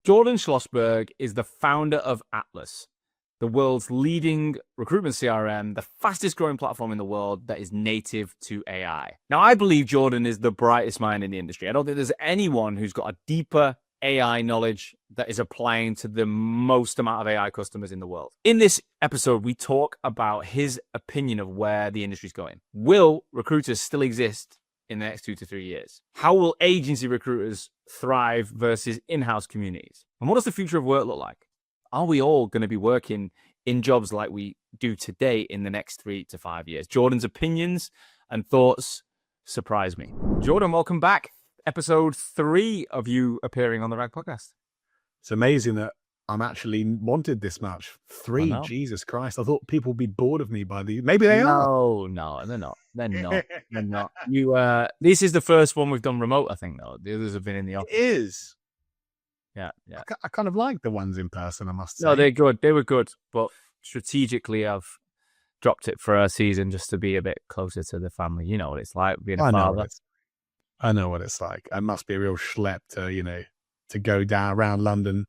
Jordan Shlosberg is the founder of Atlas, the world's leading recruitment CRM, the fastest growing platform in the world that is native to AI. Now, I believe Jordan is the brightest mind in the industry. I don't think there's anyone who's got a deeper AI knowledge that is applying to the most amount of AI customers in the world. In this episode, we talk about his opinion of where the industry is going. Will recruiters still exist in the next 2 to 3 years? How will agency recruiters thrive versus in-house communities? And what does the future of work look like? Are we all going to be working in jobs like we do today in the next 3 to 5 years? Jordan's opinions and thoughts surprise me. Jordan, welcome back. Episode 3 of you appearing on the RAG podcast. It's amazing that I'm actually wanted this much. 3, Jesus Christ. I thought people would be bored of me by the... Maybe they are. No, they're not. They're not. They're not. This is the first one we've done remote, I think, though. The others have been in the office. It is. Yeah. I kind of like the ones in person, I must say. No, they're good. They were good. But strategically, I've dropped it for a season just to be a bit closer to the family. You know what it's like being a father. I know what it's like. It must be a real schlep to go down around London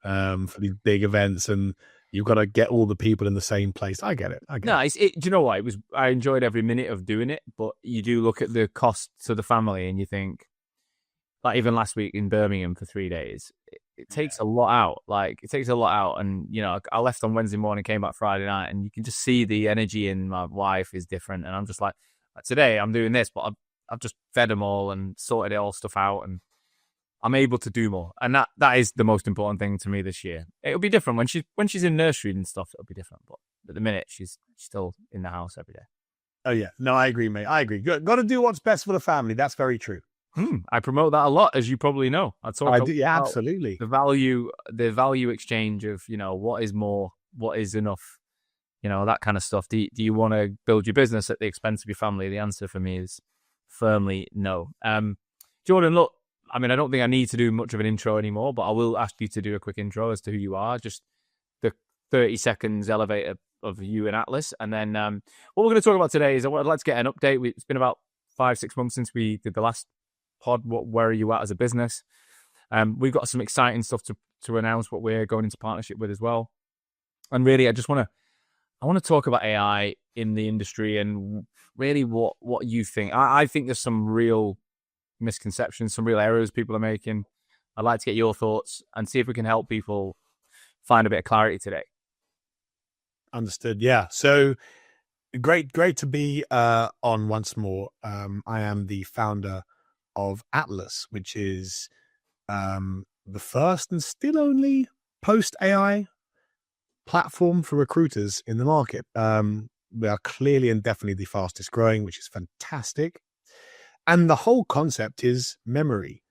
for these big events, and you've got to get all the people in the same place. I get it. Do you know what? I enjoyed every minute of doing it, but you do look at the cost to the family and you think, like even last week in Birmingham for 3 days, it takes a lot out. And, I left on Wednesday morning, came back Friday night, and you can just see the energy in my wife is different. And I'm just like today I'm doing this, but I've just fed them all and sorted all stuff out, and I'm able to do more. And that is the most important thing to me this year. It'll be different when she's in nursery and stuff. It'll be different, but at the minute she's still in the house every day. Oh yeah, no, I agree, mate. I agree. Got to do what's best for the family. That's very true. I promote that a lot, as you probably know. Yeah, absolutely. The value exchange of what is more, what is enough, that kind of stuff. Do you want to build your business at the expense of your family? The answer for me is firmly no. Jordan, look, I mean, I don't think I need to do much of an intro anymore, but I will ask you to do a quick intro as to who you are, just the 30 seconds elevator of you and Atlas. And then what we're going to talk about today is let's get an update. It's been about 5-6 months since we did the last pod. Where are you at as a business? We've got some exciting stuff to announce, what we're going into partnership with as well. And really, I want to talk about AI in the industry and really what you think. I think there's some real misconceptions, some real errors people are making. I'd like to get your thoughts and see if we can help people find a bit of clarity today. Understood. Yeah. So great to be on once more. I am the founder of Atlas, which is the first and still only post-AI platform for recruiters in the market. We are clearly and definitely the fastest growing, which is fantastic. And the whole concept is memory.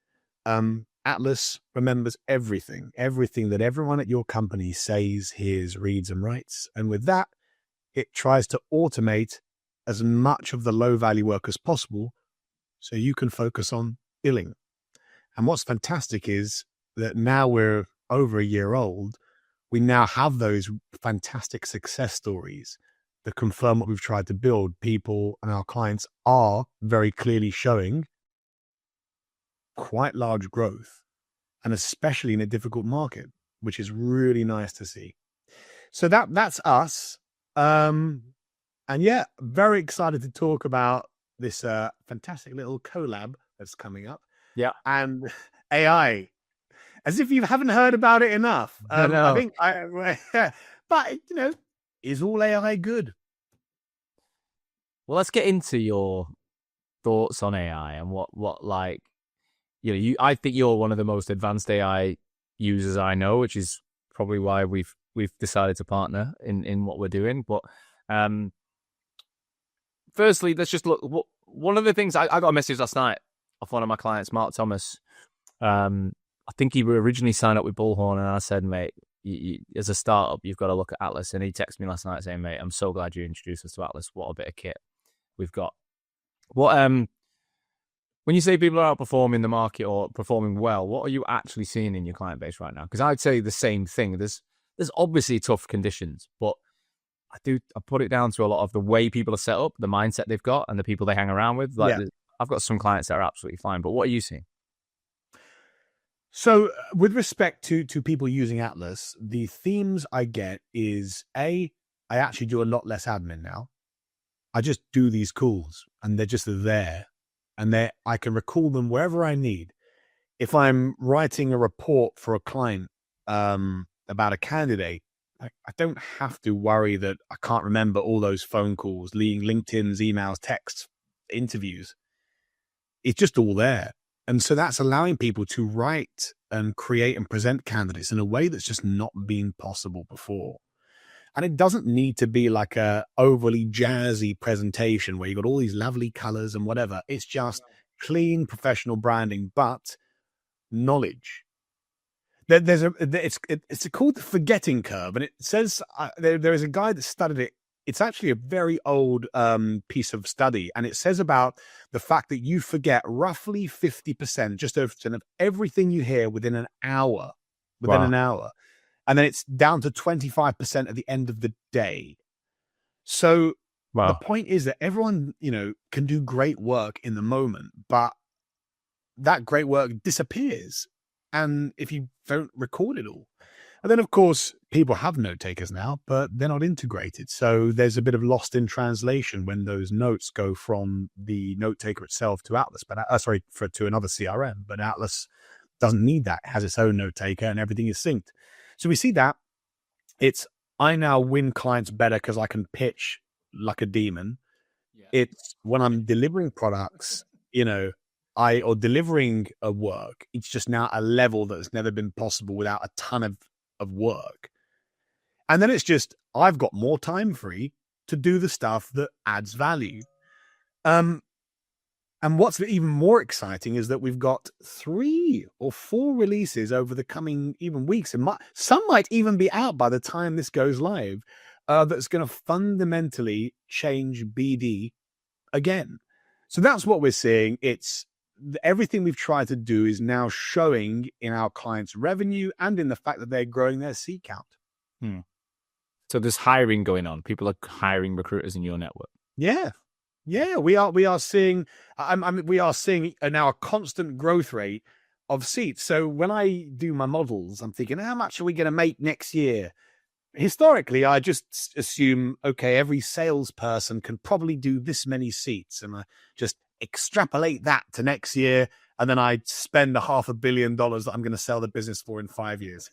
Atlas remembers everything that everyone at your company says, hears, reads, and writes. And with that, it tries to automate as much of the low-value work as possible so you can focus on billing. And what's fantastic is that now we're over a year old, we now have those fantastic success stories that confirm what we've tried to build. People and our clients are very clearly showing quite large growth, and especially in a difficult market, which is really nice to see. So that's us. And yeah, very excited to talk about this fantastic little collab that's coming up. Yeah. And AI, as if you haven't heard about it enough. No. I think, but is all AI good? Well, let's get into your thoughts on AI and what I think you're one of the most advanced AI users I know, which is probably why we've decided to partner in what we're doing. But firstly, let's just look. One of the things I got a message last night off one of my clients, Mark Thomas. I think he originally signed up with Bullhorn, and I said, mate, as a startup, you've got to look at Atlas. And he texted me last night saying, mate, I'm so glad you introduced us to Atlas. What a bit of kit we've got. What when you say people are outperforming the market or performing well, what are you actually seeing in your client base right now? Because I'd say the same thing. There's obviously tough conditions, but I put it down to a lot of the way people are set up, the mindset they've got, and the people they hang around with. I've got some clients that are absolutely fine, but what are you seeing? So with respect to people using Atlas, the themes I get is I actually do a lot less admin now. I just do these calls and they're just there, and I can recall them wherever I need. If I'm writing a report for a client about a candidate, I don't have to worry that I can't remember all those phone calls, LinkedIn's, emails, texts, interviews. It's just all there. And so that's allowing people to write and create and present candidates in a way that's just not been possible before. And it doesn't need to be like a overly jazzy presentation where you've got all these lovely colors and whatever. It's just clean professional branding, but knowledge. It's called the forgetting curve, and it says there is a guy that studied it. It's actually a very old piece of study, and it says about the fact that you forget roughly 50%, just over 50% of everything you hear within an hour. And then it's down to 25% at the end of the day. So the point is that everyone, can do great work in the moment, but that great work disappears. And if you don't record it all. And then, of course, people have note takers now, but they're not integrated. So there's a bit of lost in translation when those notes go from the note taker itself to Atlas, to another CRM. But Atlas doesn't need that. It has its own note taker and everything is synced. So we see that I now win clients better because I can pitch like a demon. Yeah. It's when I'm delivering products, or delivering a work, it's just now a level that's never been possible without a ton of work. And then it's just, I've got more time free to do the stuff that adds value. And what's even more exciting is that we've got 3 or 4 releases over the coming even weeks. And some might even be out by the time this goes live, that's going to fundamentally change BD again. So that's what we're seeing. It's everything we've tried to do is now showing in our clients' revenue and in the fact that they're growing their seat count. So there's hiring going on. People are hiring recruiters in your network. Yeah, we are seeing. We are seeing now a constant growth rate of seats. So when I do my models, I'm thinking, how much are we going to make next year? Historically, I just assume, okay, every salesperson can probably do this many seats, and I just extrapolate that to next year, and then I spend $500 million that I'm going to sell the business for in 5 years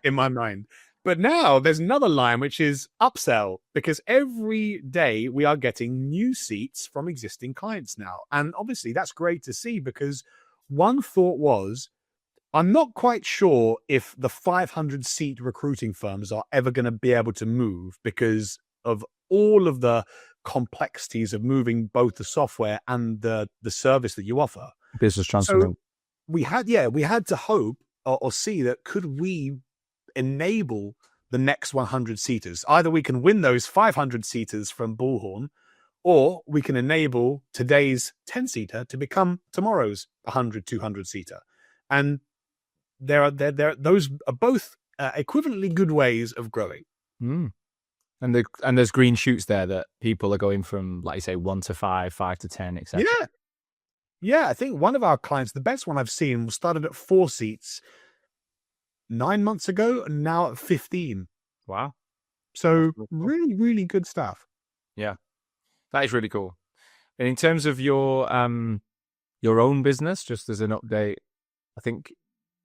in my mind. But now there's another line, which is upsell, because every day we are getting new seats from existing clients now. And obviously that's great to see, because one thought was, I'm not quite sure if the 500 seat recruiting firms are ever going to be able to move because of all of the complexities of moving both the software and the service that you offer. Business transformation. So we had to hope or see that could we enable the next 100 seaters. Either we can win those 500 seaters from Bullhorn, or we can enable today's 10 seater to become tomorrow's 100, 200 seater. And those are both equivalently good ways of growing. And there's green shoots there that people are going from, like you say, 1 to 5, 5 to 10, etc. Yeah. I think one of our clients, the best one I've seen, started at 4 seats 9 months ago, and now at 15. Wow. So really, really good stuff. Yeah, that is really cool. And in terms of your own business, just as an update, I think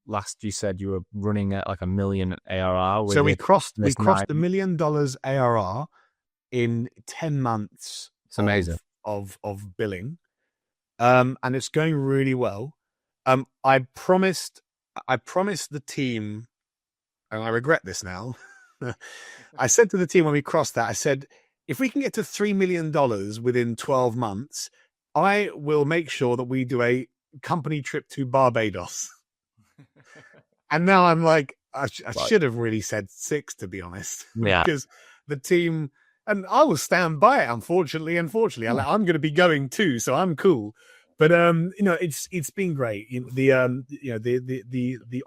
last you said you were running at like $1 million ARR. So we crossed $1 million ARR in 10 months. It's amazing of billing, and it's going really well. I promised the team, and I regret this now. I said to the team when we crossed that, I said, if we can get to $3 million within 12 months, I will make sure that we do a company trip to Barbados. And now I'm like, I should have really said 6, to be honest. Yeah. Because the team, and I will stand by it, unfortunately. I'm going to be going too, so I'm cool. But it's been great. The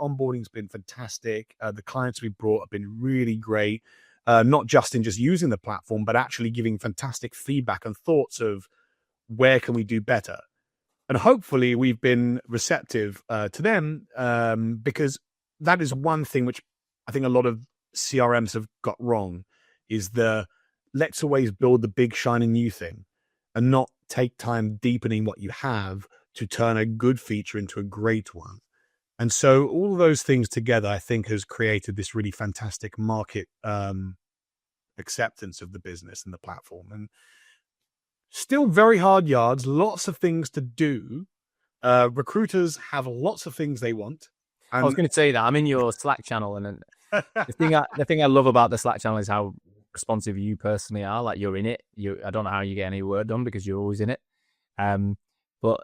onboarding's been fantastic. The clients we brought have been really great. Not just in just using the platform, but actually giving fantastic feedback and thoughts of where can we do better. And hopefully we've been receptive to them, because that is one thing which I think a lot of CRMs have got wrong, is let's always build the big shiny new thing and not take time deepening what you have to turn a good feature into a great one. And so all of those things together, I think, has created this really fantastic market acceptance of the business and the platform. And still very hard yards, lots of things to do. Recruiters have lots of things they want. I was going to say that I'm in your Slack channel, and the thing I love about the Slack channel is how responsive you personally are. Like, you're in it. I don't know how you get any work done because you're always in it. But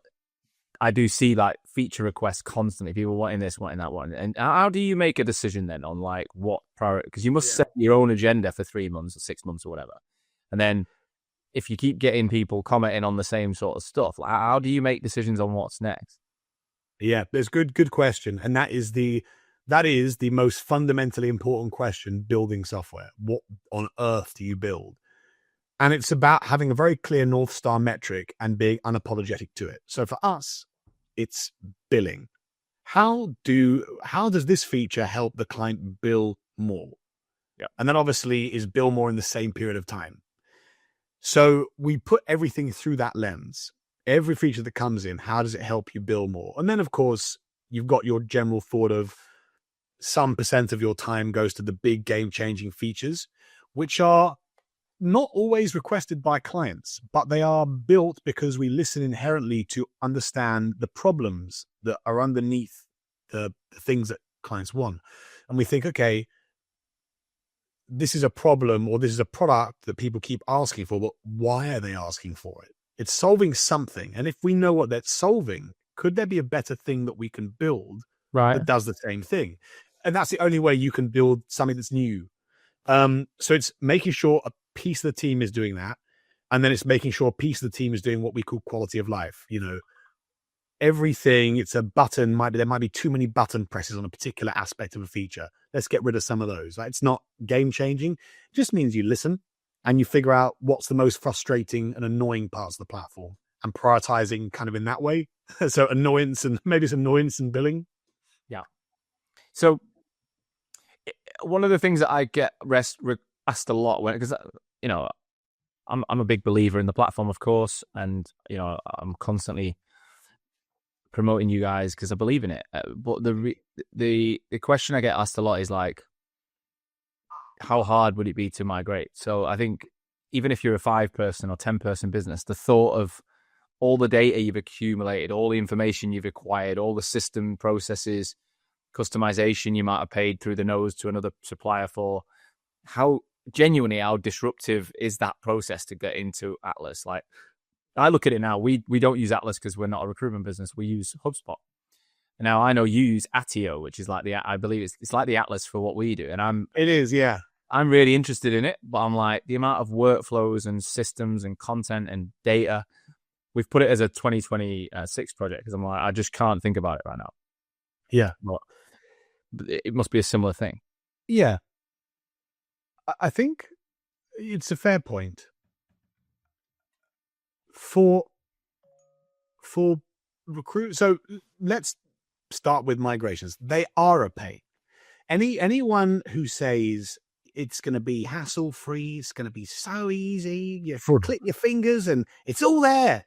I do see like feature requests constantly. People wanting this, wanting that one. And how do you make a decision then on like what priority? Because you must set your own agenda for 3 months or 6 months or whatever. And then if you keep getting people commenting on the same sort of stuff, like, how do you make decisions on what's next? Yeah, there's good question. And that is the most fundamentally important question building software. What on earth do you build? And it's about having a very clear North Star metric and being unapologetic to it. So for us, it's billing. How does this feature help the client bill more? Yeah. And then obviously is bill more in the same period of time. So we put everything through that lens. Every feature that comes in, how does it help you bill more? And then, of course, you've got your general thought of some percent of your time goes to the big game-changing features, which are not always requested by clients, but they are built because we listen inherently to understand the problems that are underneath the things that clients want. And we think, okay, this is a problem or this is a product that people keep asking for, but why are they asking for it? It's solving something. And if we know what that's solving, could there be a better thing that we can build that does the same thing? And that's the only way you can build something that's new. So it's making sure a piece of the team is doing that. And then it's making sure a piece of the team is doing what we call quality of life. You know, everything, it's a button, there might be too many button presses on a particular aspect of a feature. Let's get rid of some of those. It's not game changing. It just means you listen and you figure out what's the most frustrating and annoying parts of the platform and prioritizing kind of in that way. So annoyance and maybe it's annoyance and billing. Yeah. So one of the things that I get asked a lot because, you know, I'm a big believer in the platform, of course. And, you know, I'm constantly promoting you guys because I believe in it. But the question I get asked a lot is like, how hard would it be to migrate? So I think even if you're a 5-person or 10-person business, the thought of all the data you've accumulated, all the information you've acquired, all the system processes, customization you might have paid through the nose to another supplier for, how disruptive is that process to get into Atlas? Like, I look at it now, we don't use Atlas because we're not a recruitment business. We use HubSpot. Now I know you use Attio, which is like I believe it's like the Atlas for what we do. And it is, yeah. I'm really interested in it, but I'm like, the amount of workflows and systems and content and data, we've put it as a 2026 project because I'm like, I just can't think about it right now. Yeah. But it must be a similar thing. Yeah. I think it's a fair point. For recruit, so let's start with migrations. They are a pain. Anyone who says it's going to be hassle-free, it's going to be so easy, you click your fingers and it's all there,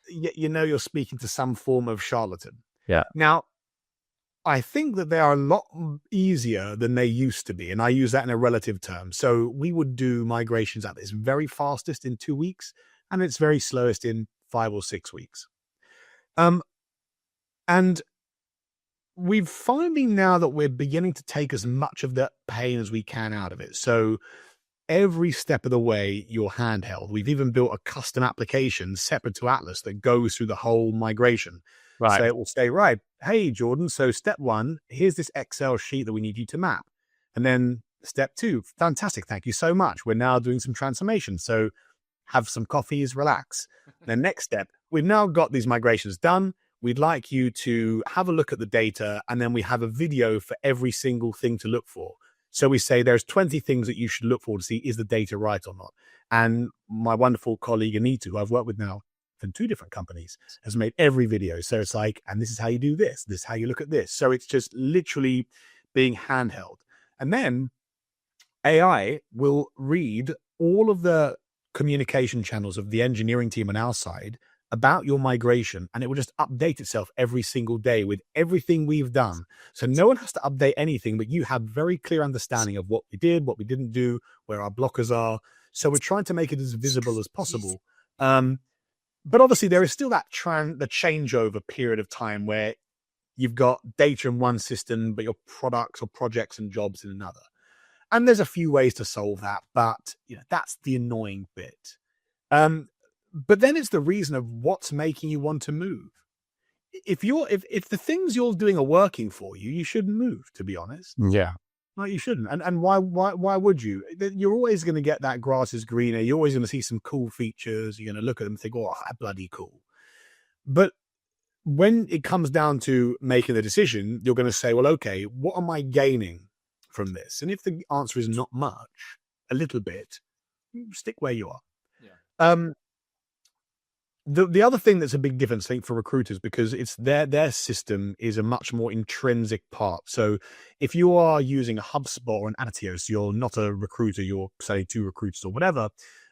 you know you're speaking to some form of charlatan. Yeah. Now, I think that they are a lot easier than they used to be, and I use that in a relative term. So we would do migrations at its very fastest in 2 weeks, and its very slowest in 5 or 6 weeks. And we've finding now that we're beginning to take as much of that pain as we can out of it. So every step of the way, you're handheld. We've even built a custom application separate to Atlas that goes through the whole migration. Right. So it will say, right, hey, Jordan, so step 1, here's this Excel sheet that we need you to map. And then step 2, fantastic, thank you so much. We're now doing some transformation. So have some coffees, relax. The next step, we've now got these migrations done. We'd like you to have a look at the data, and then we have a video for every single thing to look for. So we say there's 20 things that you should look for to see is the data right or not. And my wonderful colleague Anita, who I've worked with now from 2 different companies, has made every video. So it's like, and this is how you do this. This is how you look at this. So it's just literally being handheld. And then AI will read all of the communication channels of the engineering team on our side about your migration, and it will just update itself every single day with everything we've done. So no one has to update anything, but you have very clear understanding of what we did, what we didn't do, where our blockers are. So we're trying to make it as visible as possible. But obviously there is still the changeover period of time where you've got data in one system, but your products or projects and jobs in another. And there's a few ways to solve that, but that's the annoying bit. But then it's the reason of what's making you want to move. If the things you're doing are working for you, you shouldn't move, to be honest. Yeah. No, you shouldn't. And why would you? You're always going to get that grass is greener. You're always going to see some cool features. You're going to look at them and think, oh, that's bloody cool. But when it comes down to making the decision, you're going to say, well, okay, what am I gaining from this? And if the answer is not much, a little bit, stick where you are. Yeah. The other thing that's a big difference, I think, for recruiters, because it's their system is a much more intrinsic part. So if you are using a HubSpot or an Aetios, you're not a recruiter, you're say 2 recruiters or whatever,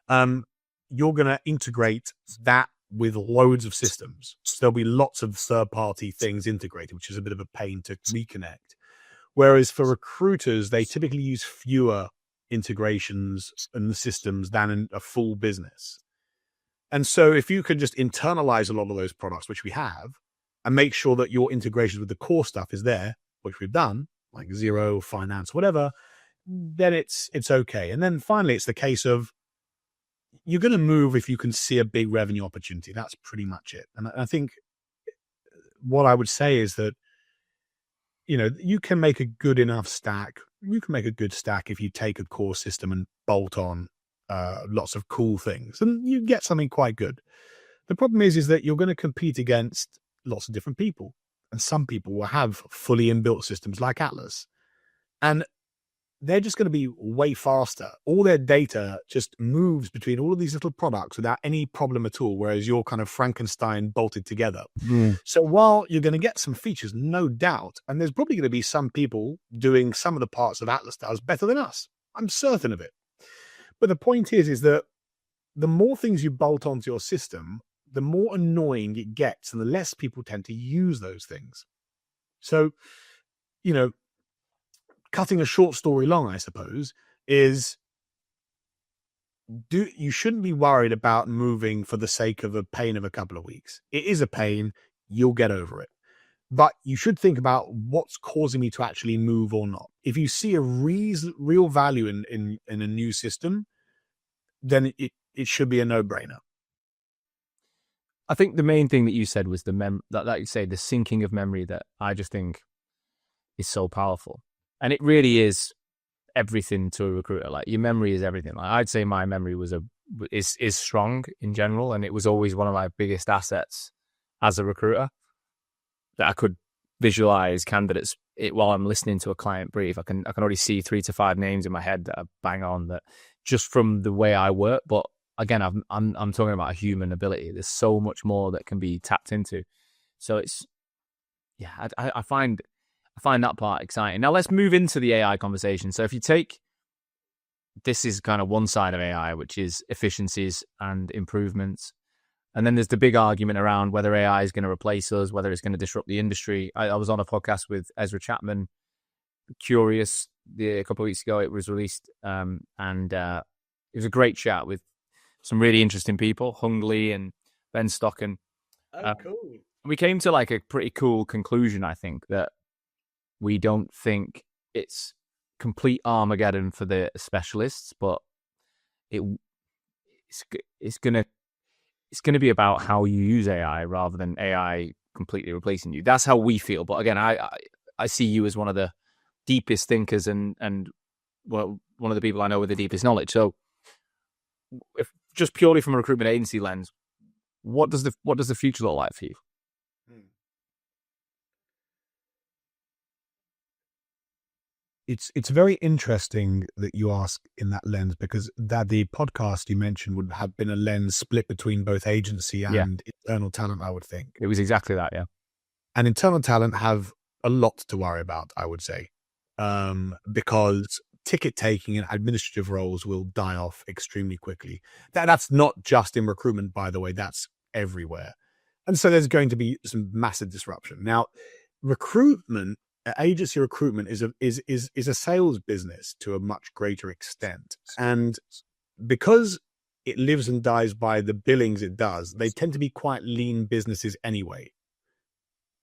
you're going to integrate that with loads of systems. So there'll be lots of third-party things integrated, which is a bit of a pain to reconnect. Whereas for recruiters, they typically use fewer integrations and systems than in a full business. And so if you can just internalize a lot of those products, which we have, and make sure that your integrations with the core stuff is there, which we've done, like Xero, finance, whatever, then it's okay. And then finally, it's the case of you're going to move if you can see a big revenue opportunity. That's pretty much it. And I think what I would say is that, you can make a good enough stack. You can make a good stack if you take a core system and bolt on lots of cool things, and you get something quite good. The problem is that you're going to compete against lots of different people, and some people will have fully inbuilt systems like Atlas, and they're just going to be way faster. All their data just moves between all of these little products without any problem at all, whereas you're kind of Frankenstein bolted together. So while you're going to get some features, no doubt, and there's probably going to be some people doing some of the parts that Atlas does better than us, I'm certain of it. But the point is that the more things you bolt onto your system, the more annoying it gets and the less people tend to use those things. So, cutting a short story long, I suppose, is you shouldn't be worried about moving for the sake of a pain of a couple of weeks. It is a pain. You'll get over it. But you should think about what's causing me to actually move or not. If you see a real value in a new system, then it should be a no-brainer. I think the main thing that you said was that you say the syncing of memory that I just think is so powerful, and it really is everything to a recruiter. Like, your memory is everything. Like, I'd say my memory is strong in general, and it was always one of my biggest assets as a recruiter. That I could visualize candidates while I'm listening to a client brief. I can already see 3 to 5 names in my head that are bang on, that just from the way I work. But again, I'm talking about a human ability. There's so much more that can be tapped into. So it's, yeah, I find that part exciting. Now let's move into the AI conversation. So if you take, this is kind of one side of AI, which is efficiencies and improvements. And then there's the big argument around whether AI is going to replace us, whether it's going to disrupt the industry. I was on a podcast with Ezra Chapman, Curious, a couple of weeks ago. It was released, and it was a great chat with some really interesting people, Hung Lee and Ben Stocken. Cool. We came to like a pretty cool conclusion, I think, that we don't think it's complete Armageddon for the specialists, but it's going to be about how you use AI rather than AI completely replacing you. That's how we feel. But again, I see you as one of the deepest thinkers and well, one of the people I know with the deepest knowledge. So if just purely from a recruitment agency lens, what does the future look like for you? it's very interesting that you ask in that lens, because that the podcast you mentioned would have been a lens split between both agency and internal talent, I would think. It was exactly that, yeah. And internal talent have a lot to worry about, I would say, because ticket taking and administrative roles will die off extremely quickly. That's not just in recruitment, by the way, that's everywhere. And so there's going to be some massive disruption. Now, recruitment, agency recruitment is a sales business to a much greater extent. And because it lives and dies by the billings it does, they tend to be quite lean businesses anyway.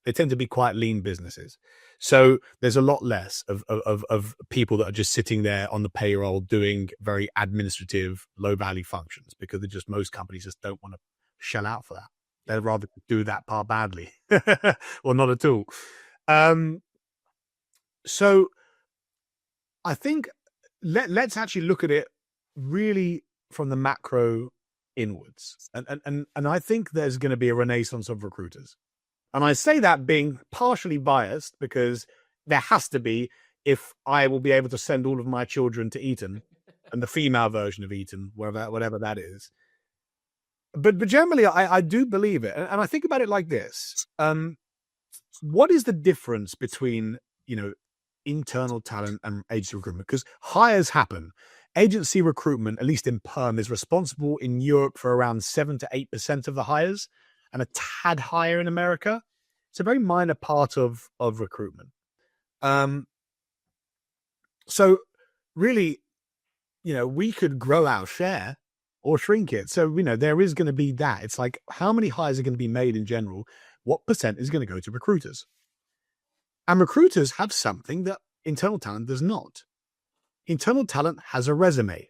They tend to be quite lean businesses. So there's a lot less of people that are just sitting there on the payroll doing very administrative, low value functions, because most companies just don't want to shell out for that. They'd rather do that part badly or not at all. So I think let's actually look at it really from the macro inwards. And I think there's going to be a renaissance of recruiters. And I say that being partially biased, because there has to be, if I will be able to send all of my children to Eton and the female version of Eton, whatever that is. But generally, I do believe it. And I think about it like this. What is the difference between, internal talent and agency recruitment? Because hires happen. Agency recruitment, at least in perm, is responsible in Europe for around 7 to 8% of the hires, and a tad higher in America. It's a very minor part of recruitment. So really, we could grow our share or shrink it. So, there is going to be that. It's like, how many hires are going to be made in general? What percent is going to go to recruiters? And recruiters have something that internal talent does not. Internal talent has a resume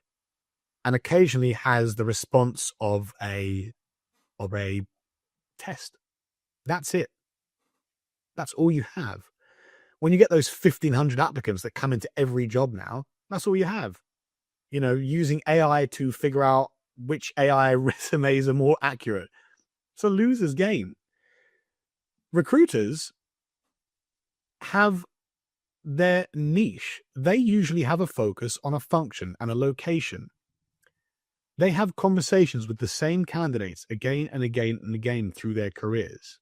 and occasionally has the response of a test. That's it. That's all you have. When you get those 1,500 applicants that come into every job now, that's all you have. Using AI to figure out which AI resumes are more accurate. It's a loser's game. Recruiters have their niche. They usually have a focus on a function and a location. They have conversations with the same candidates again and again and again through their careers.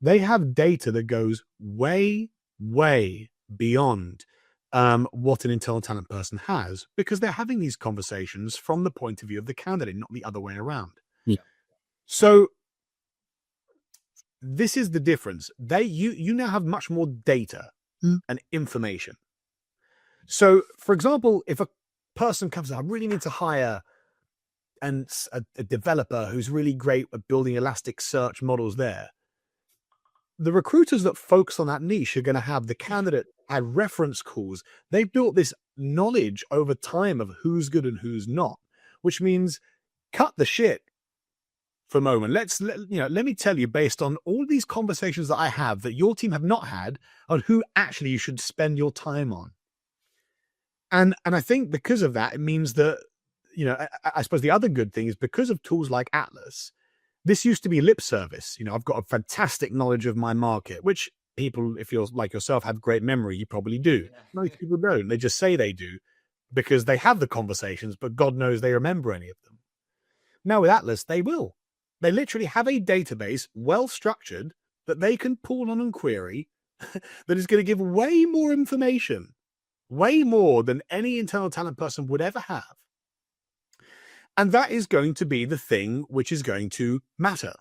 They have data that goes way, way beyond what an internal talent person has, because they're having these conversations from the point of view of the candidate, not the other way around. Yeah. So this is the difference. You now have much more data and information. So, for example, if a person comes out, I really need to hire a developer who's really great at building Elasticsearch models there. The recruiters that focus on that niche are going to have the candidate had reference calls. They've built this knowledge over time of who's good and who's not, which means cut the shit for a moment. Let me tell you, based on all these conversations that I have that your team have not had, on who actually you should spend your time on. And I think because of that, it means that, I suppose the other good thing is, because of tools like Atlas, this used to be lip service. I've got a fantastic knowledge of my market, which people, if you're like yourself, have great memory. You probably do. Yeah. Most people don't. They just say they do because they have the conversations, but God knows they remember any of them. Now with Atlas, they will. They literally have a database, well structured, that they can pull on and query that is going to give way more information, way more than any internal talent person would ever have. And that is going to be the thing which is going to matter.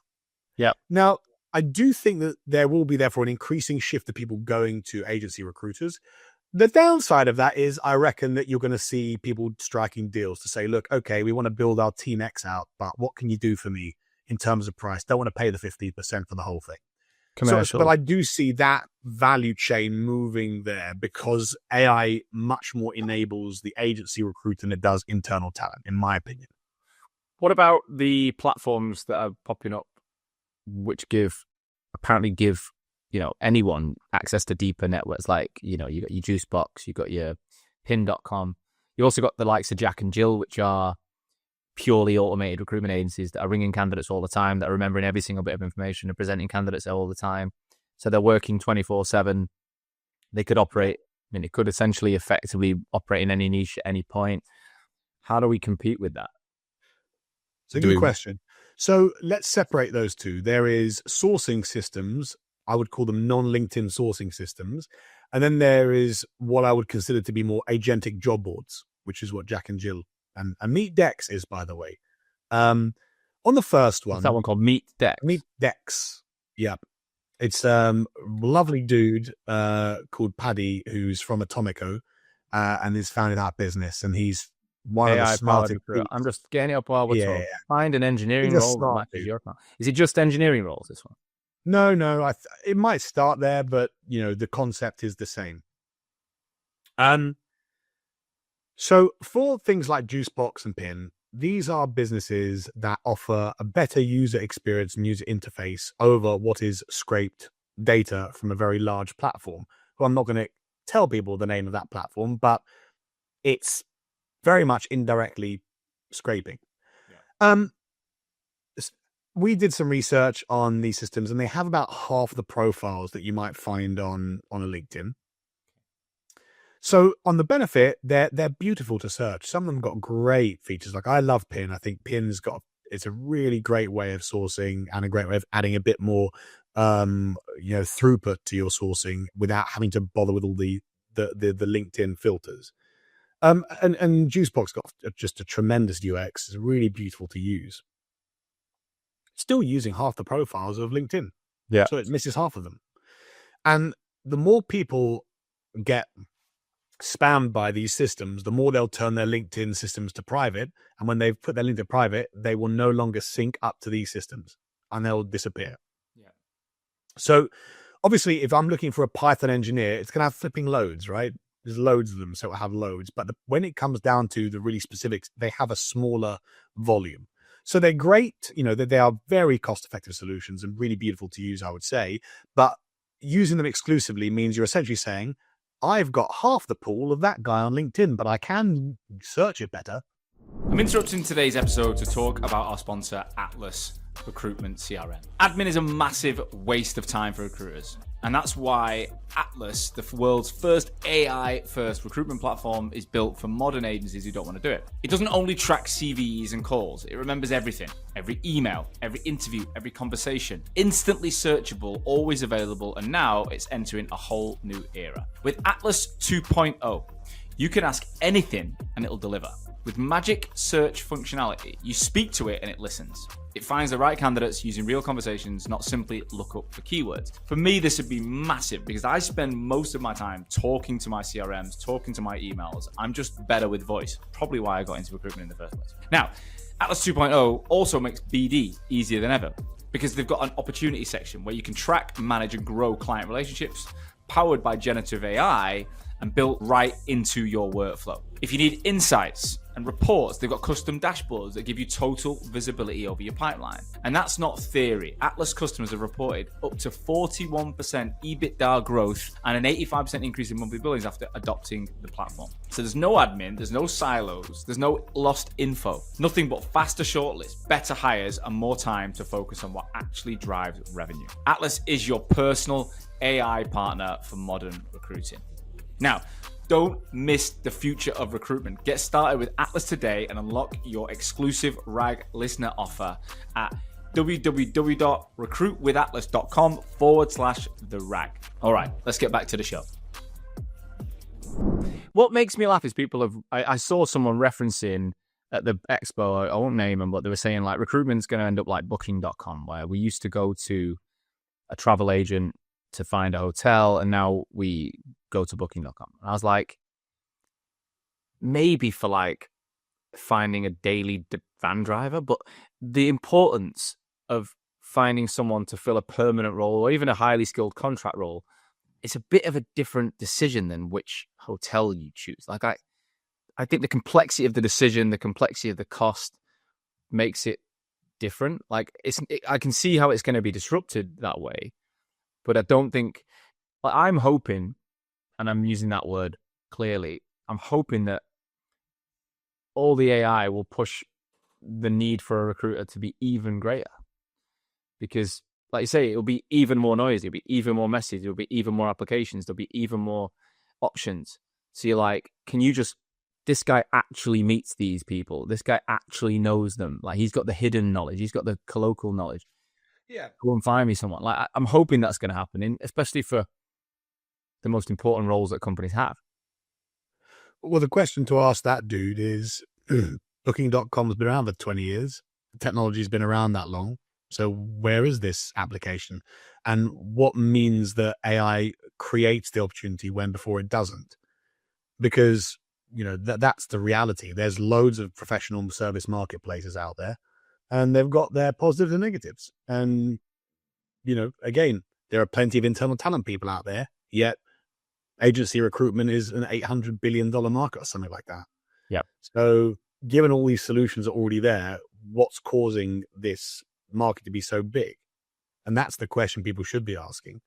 Yeah. Now, I do think that there will be, therefore, an increasing shift of people going to agency recruiters. The downside of that is, I reckon that you're going to see people striking deals to say, look, okay, we want to build our Team X out, but what can you do for me in terms of price? Don't want to pay the 15% for the whole thing. Commercial. But I do see that value chain moving there, because AI much more enables the agency recruiter than it does internal talent, in my opinion. What about the platforms that are popping up, which apparently give anyone access to deeper networks? Like, you got your Juicebox, you got your pin.com. You also got the likes of Jack and Jill, which are purely automated recruitment agencies that are ringing candidates all the time, that are remembering every single bit of information and presenting candidates all the time. So they're working 24/7. They could operate mean, it could essentially effectively operate in any niche at any point. How do we compete with that? It's a good question. So let's separate those two. There is sourcing systems. I would call them non-LinkedIn sourcing systems. And then there is what I would consider to be more agentic job boards, which is what Jack and Jill and Meet Dex is, by the way. On the first one. What's that one called? Meet Dex? Meet Dex. Yep. It's a lovely dude called Paddy, who's from Atomico and is founded that business. And he's one of the smartest. I'm just getting it up while we're talking. Find an engineering role that matches your account. Is it just engineering roles, this one? No. It might start there, but the concept is the same. So for things like Juicebox and Pin, these are businesses that offer a better user experience and user interface over what is scraped data from a very large platform. Well, I'm not going to tell people the name of that platform, but it's very much indirectly scraping. Yeah. We did some research on these systems, and they have about half the profiles that you might find on a LinkedIn. So on the benefit, they're beautiful to search. Some of them got great features. Like I love Pin. I think it's a really great way of sourcing and a great way of adding a bit more throughput to your sourcing without having to bother with all the LinkedIn filters. And Juicebox got just a tremendous UX. It's really beautiful to use. Still using half the profiles of LinkedIn. Yeah. So it misses half of them. And the more people get spammed by these systems, the more they'll turn their LinkedIn systems to private. And when they've put their LinkedIn private, they will no longer sync up to these systems and they'll disappear. Yeah. So obviously, if I'm looking for a Python engineer, it's going to have flipping loads, right? There's loads of them, so it'll have loads. But when it comes down to the really specifics, they have a smaller volume. So they're great. They are very cost-effective solutions and really beautiful to use, I would say. But using them exclusively means you're essentially saying, I've got half the pool of that guy on LinkedIn, but I can search it better. I'm interrupting today's episode to talk about our sponsor, Atlas Recruitment CRM. Admin is a massive waste of time for recruiters. And that's why Atlas, the world's first AI-first recruitment platform, is built for modern agencies who don't want to do it. It doesn't only track CVs and calls. It remembers everything. Every email, every interview, every conversation. Instantly searchable, always available, and now it's entering a whole new era. With Atlas 2.0, you can ask anything and it'll deliver. With magic search functionality, you speak to it and it listens. It finds the right candidates using real conversations, not simply look up for keywords. For me, this would be massive because I spend most of my time talking to my CRMs, talking to my emails. I'm just better with voice. Probably why I got into recruitment in the first place. Now, Atlas 2.0 also makes BD easier than ever because they've got an opportunity section where you can track, manage, and grow client relationships powered by generative AI and built right into your workflow. If you need insights and reports, they've got custom dashboards that give you total visibility over your pipeline. And that's not theory. Atlas customers have reported up to 41% EBITDA growth and an 85% increase in monthly billings after adopting the platform. So there's no admin, there's no silos, there's no lost info, nothing but faster shortlists, better hires, and more time to focus on what actually drives revenue. Atlas is your personal AI partner for modern recruiting. Now, don't miss the future of recruitment. Get started with Atlas today and unlock your exclusive RAG listener offer at www.recruitwithatlas.com/the-RAG. All right, let's get back to the show. What makes me laugh is I saw someone referencing at the expo, I won't name them, but they were saying like recruitment's going to end up like booking.com, where we used to go to a travel agent to find a hotel and now we go to booking.com. And I was like, maybe for like finding a daily van driver, but the importance of finding someone to fill a permanent role or even a highly skilled contract role, it's a bit of a different decision than which hotel you choose. Like I think the complexity of the decision, the complexity of the cost makes it different. Like I can see how it's going to be disrupted that way, but I don't think, like I'm hoping, and I'm using that word clearly, I'm hoping that all the AI will push the need for a recruiter to be even greater. Because, like you say, it'll be even more noisy, it'll be even more messy, there'll be even more applications, there'll be even more options. So you're like, this guy actually meets these people. This guy actually knows them. Like, he's got the hidden knowledge. He's got the colloquial knowledge. Yeah. Go and find me someone. Like, I'm hoping that's going to happen, especially for the most important roles that companies have. Well, the question to ask that dude is, Booking.com's been around for 20 years. Technology's been around that long. So where is this application? And what means that AI creates the opportunity when before it doesn't? Because, that's the reality. There's loads of professional service marketplaces out there, and they've got their positives and negatives. And, again, there are plenty of internal talent people out there, yet agency recruitment is an $800 billion market or something like that. Yeah. So given all these solutions are already there, what's causing this market to be so big? And that's the question people should be asking.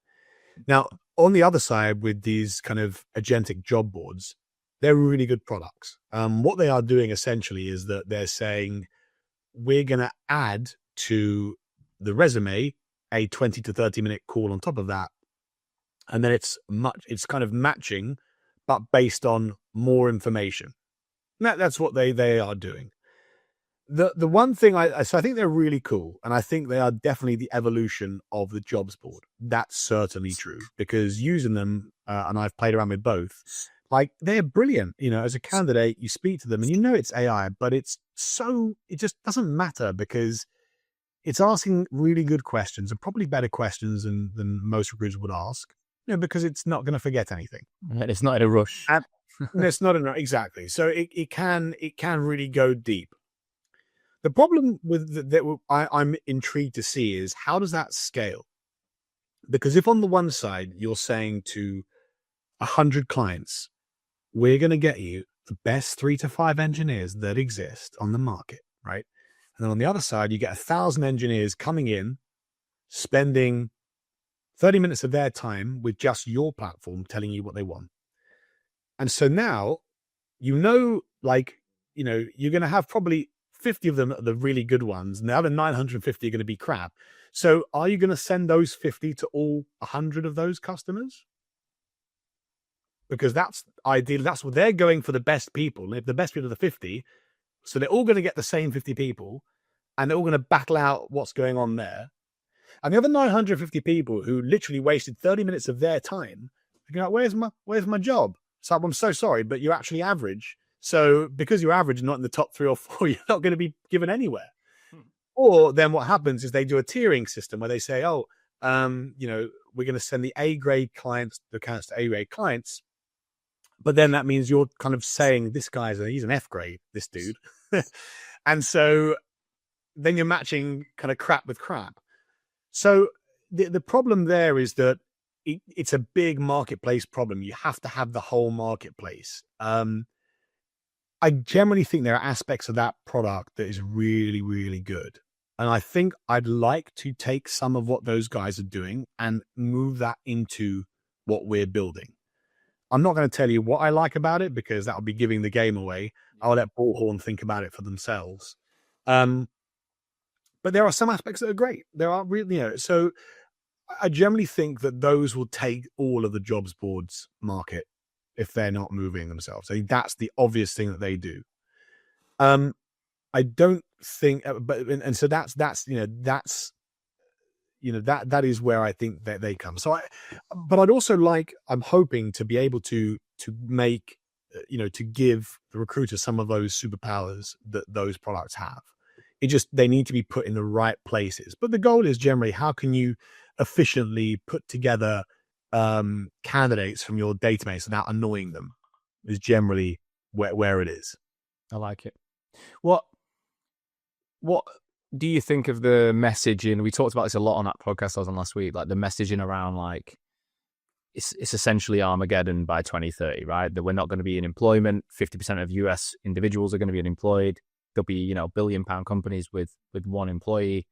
Now, on the other side, with these kind of agentic job boards, they're really good products. What they are doing essentially is that they're saying, we're going to add to the resume a 20 to 30 minute call on top of that. And then it's kind of matching, but based on more information. That's what they are doing. The one thing I think they're really cool, and I think they are definitely the evolution of the jobs board. That's certainly true, because using them, and I've played around with both, like, they're brilliant. As a candidate, you speak to them and it's AI, but it just doesn't matter, because it's asking really good questions, and probably better questions than most recruiters would ask, because it's not going to forget anything. And it's not in a rush. And it's not exactly. So it can really go deep. The problem with that I'm intrigued to see is, how does that scale? Because if on the one side you're saying to 100 clients, we're going to get you the best 3 to 5 engineers that exist on the market, right? And then on the other side, you get 1,000 engineers coming in, spending 30 minutes of their time with just your platform, telling you what they want. And so now, you're going to have probably 50 of them that are the really good ones. And the other 950 are going to be crap. So are you going to send those 50 to all 100 of those customers? Because that's ideal. That's what they're going for, the best people. And if the best people are the 50, so they're all going to get the same 50 people, and they're all going to battle out what's going on there. And the other 950 people who literally wasted 30 minutes of their time, they're like, where's my job? So I'm so sorry, but you're actually average. So because you're average, not in the top 3 or 4, you're not going to be given anywhere. Or then what happens is they do a tiering system where they say, we're going to send the A-grade clients, the accounts to A-grade clients. But then that means you're kind of saying, this he's an F grade, this dude. And so then you're matching kind of crap with crap. So the problem there is that it's a big marketplace problem. You have to have the whole marketplace. I generally think there are aspects of that product that is really, really good. And I think I'd like to take some of what those guys are doing and move that into what we're building. I'm not going to tell you what I like about it, because that would be giving the game away. I'll let Bullhorn think about it for themselves. But there are some aspects that are great. There are really, so I generally think that those will take all of the jobs boards market if they're not moving themselves. I think that's the obvious thing that they do. I don't think, and so that is where I think that they come. So but I'd also I'm hoping to be able to make, to give the recruiter some of those superpowers that those products have. They need to be put in the right places. But the goal is generally, how can you efficiently put together candidates from your database without annoying them, is generally where it is. I like it. What do you think of the messaging? We talked about this a lot on that podcast I was on last week, like the messaging around it's essentially Armageddon by 2030, right? That we're not going to be in employment. 50% of US individuals are going to be unemployed. There'll be, billion-pound companies with one employee.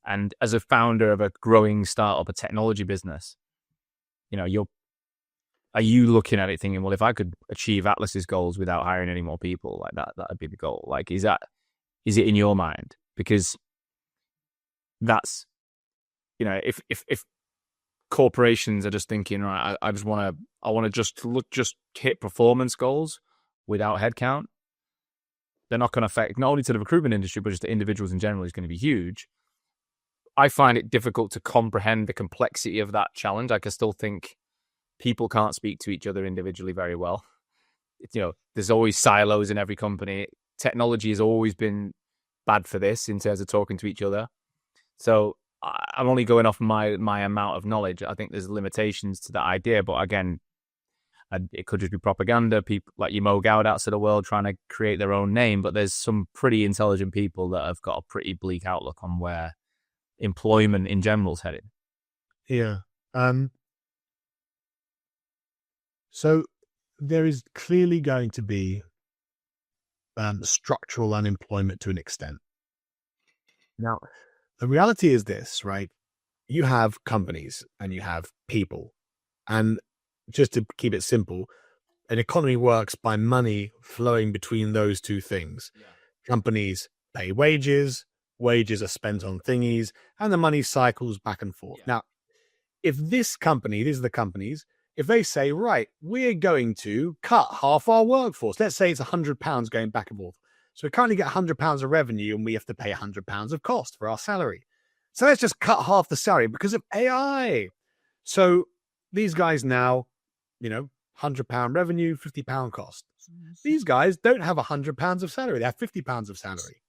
And as a founder of a growing startup, a technology business, are you looking at it thinking, well, if I could achieve Atlas's goals without hiring any more people, like that'd be the goal. Like, is it in your mind? Because that's, if corporations are just thinking, right, I just want to I want to just hit performance goals without headcount, they're not going to affect not only to the recruitment industry, but just to individuals in general is going to be huge. I find it difficult to comprehend the complexity of that challenge. I can still think people can't speak to each other individually very well. There's always silos in every company. Technology has always been bad for this in terms of talking to each other. So I'm only going off my amount of knowledge. I think there's limitations to that idea, but again, it could just be propaganda. People like your Mo Gaudat's of the world trying to create their own name, but there's some pretty intelligent people that have got a pretty bleak outlook on where employment in general is headed. Yeah. So there is clearly going to be structural unemployment to an extent. Now, the reality is this, right? You have companies and you have people. And just to keep it simple, an economy works by money flowing between those two things. Yeah. Companies pay wages are spent on thingies, and the money cycles back and forth. Yeah. Now, if these are the companies, if they say, right, we're going to cut half our workforce, let's say it's £100 going back and forth. So we currently get £100 of revenue and we have to pay £100 of cost for our salary. So let's just cut half the salary because of AI. So these guys now, £100 revenue, £50 cost. These guys don't have £100 of salary. They have £50 of salary.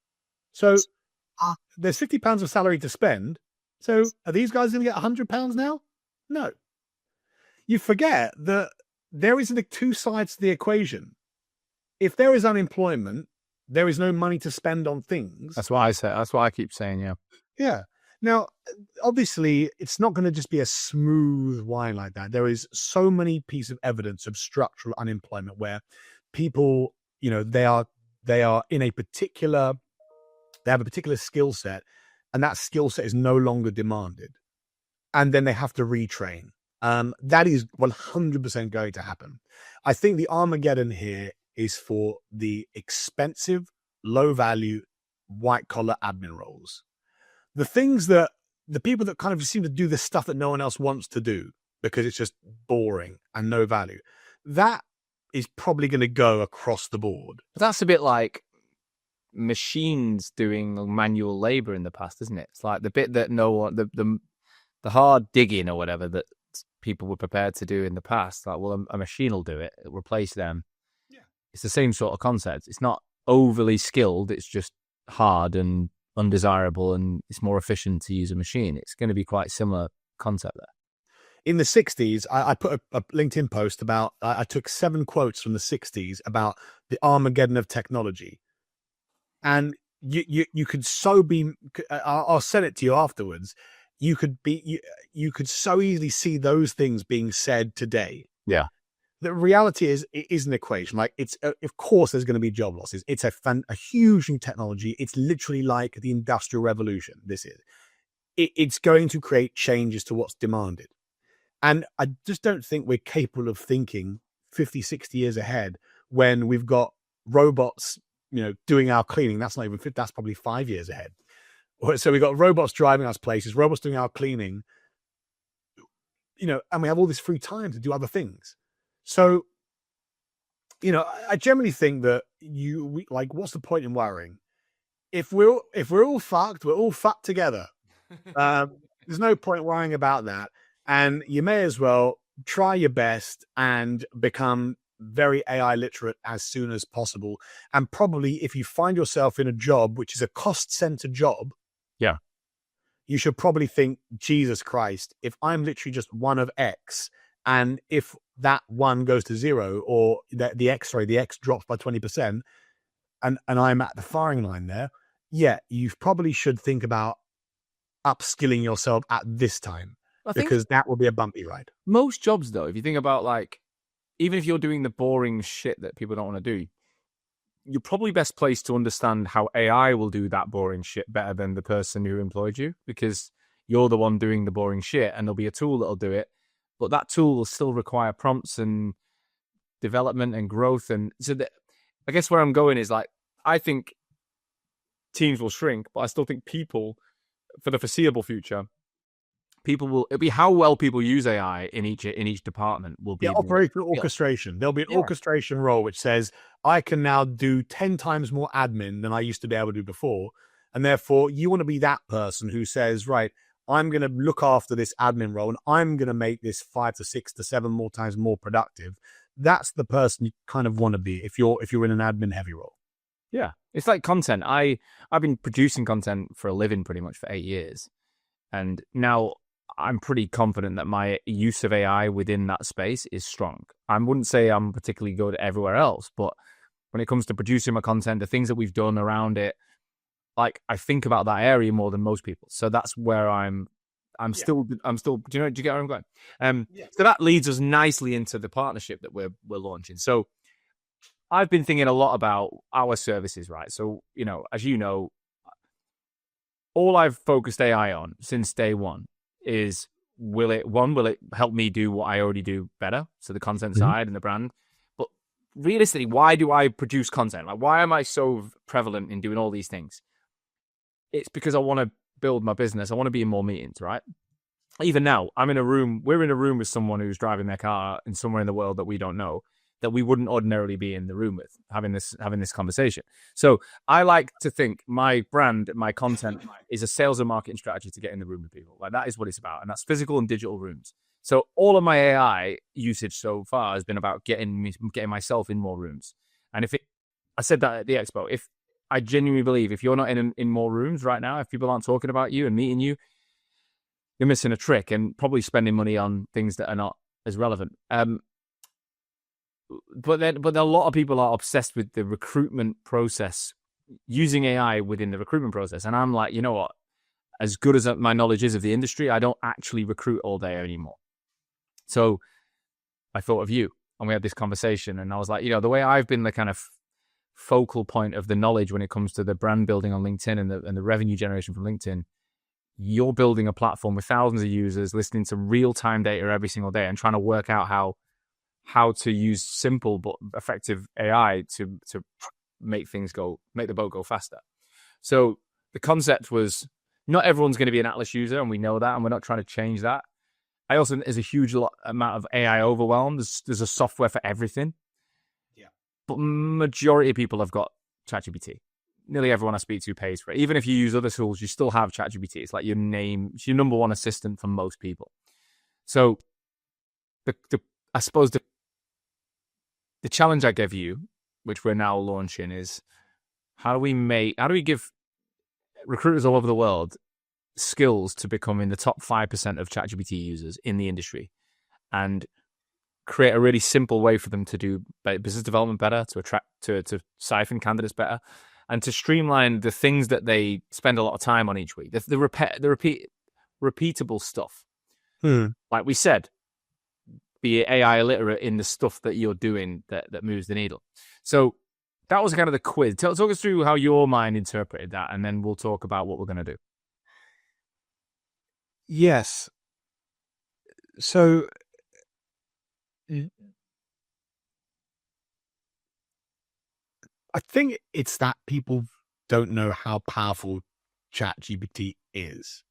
So there's £50 of salary to spend. So are these guys going to get £100 now? No. You forget that there is two sides to the equation. If there is unemployment, there is no money to spend on things. That's what I say. That's what I keep saying. Yeah. Yeah. Now, obviously, it's not going to just be a smooth line like that. There is so many pieces of evidence of structural unemployment where people, they are in a particular, they have a particular skill set, and that skill set is no longer demanded, and then they have to retrain. That is 100% going to happen. I think the Armageddon here is for the expensive, low-value, white-collar admin roles. The things that the people that kind of seem to do the stuff that no one else wants to do because it's just boring and no value, that is probably going to go across the board. But that's a bit like machines doing manual labor in the past, isn't it? It's like the bit that no one, the hard digging or whatever that people were prepared to do in the past. Like, well, a machine will do it. It'll replace them. Yeah. It's the same sort of concept. It's not overly skilled. It's just hard and undesirable, and it's more efficient to use a machine. It's going to be quite similar concept there. In the 60s, I put a LinkedIn post about, I took 7 quotes from the 60s about the Armageddon of technology. And you could so be, I'll send it to you afterwards. You could so easily see those things being said today. Yeah. The reality is, it is an equation. Like, it's of course there's going to be job losses. It's a huge new technology. It's literally like the Industrial Revolution. It's going to create changes to what's demanded. And I just don't think we're capable of thinking 50, 60 years ahead when we've got robots, doing our cleaning. That's probably 5 years ahead. So we've got robots driving us places, robots doing our cleaning, and we have all this free time to do other things. So, I generally think that what's the point in worrying? If we're all fucked, we're all fucked together. There's no point worrying about that. And you may as well try your best and become very AI literate as soon as possible. And probably if you find yourself in a job, which is a cost center job, yeah, you should probably think, Jesus Christ, if I'm literally just one of X, and if that one goes to 0, or the X drops by 20%, and I'm at the firing line there, yeah, you probably should think about upskilling yourself at this time, because that will be a bumpy ride. Most jobs, though, if you think about, even if you're doing the boring shit that people don't want to do, you're probably best placed to understand how AI will do that boring shit better than the person who employed you, because you're the one doing the boring shit, and there'll be a tool that'll do it. But that tool will still require prompts and development and growth. And so I guess where I'm going is, I think teams will shrink, but I still think people, for the foreseeable future, it'll be how well people use AI in each department will be operational orchestration. There'll be an orchestration role which says, I can now do 10 times more admin than I used to be able to do before. And therefore, you want to be that person who says, right, I'm going to look after this admin role and I'm going to make this 5 to 6 to 7 more times more productive. That's the person you kind of want to be if you're in an admin heavy role. Yeah. It's like content. I've been producing content for a living pretty much for 8 years. And now I'm pretty confident that my use of AI within that space is strong. I wouldn't say I'm particularly good everywhere else, but when it comes to producing my content, the things that we've done around it, like I think about that area more than most people. So that's where I'm still, do you get where I'm going? So that leads us nicely into the partnership that we're launching. So I've been thinking a lot about our services, right? So, as you know, all I've focused AI on since day one is will it help me do what I already do better? So the content side and the brand. But realistically, why do I produce content? Like, why am I so prevalent in doing all these things? It's because I want to build my business. I want to be in more meetings, right? Even now, we're in a room with someone who's driving their car in somewhere in the world that we don't know, that we wouldn't ordinarily be in the room with, having this conversation. So I like to think my brand, my content is a sales and marketing strategy to get in the room with people. Like, that is what it's about. And that's physical and digital rooms. So all of my AI usage so far has been about getting myself in more rooms. And I said that at the expo, if I genuinely believe if you're not in more rooms right now, if people aren't talking about you and meeting you, you're missing a trick and probably spending money on things that are not as relevant. But a lot of people are obsessed with the recruitment process, using AI within the recruitment process. And I'm like, you know what? As good as my knowledge is of the industry, I don't actually recruit all day anymore. So I thought of you, and we had this conversation, and I was like, the way I've been the kind of focal point of the knowledge when it comes to the brand building on LinkedIn and the revenue generation from LinkedIn, you're building a platform with thousands of users, listening to real-time data every single day and trying to work out how to use simple but effective AI to make the boat go faster. So the concept was, not everyone's going to be an Atlas user, and we know that, and we're not trying to change that. There's a huge amount of AI overwhelm. There's a software for everything. Yeah. But majority of people have got ChatGPT. Nearly everyone I speak to pays for it. Even if you use other tools, you still have ChatGPT. It's like it's your number one assistant for most people. So I suppose the challenge I gave you, which we're now launching, is how do we give recruiters all over the world skills to become in the top 5% of ChatGPT users in the industry, and create a really simple way for them to do business development better, to attract, to siphon candidates better, and to streamline the things that they spend a lot of time on each week, the repeatable stuff. Like we said, be AI literate in the stuff that you're doing that moves the needle. So that was kind of the quiz. Talk us through how your mind interpreted that, and then we'll talk about what we're going to do. Yes. So I think it's that people don't know how powerful ChatGPT is.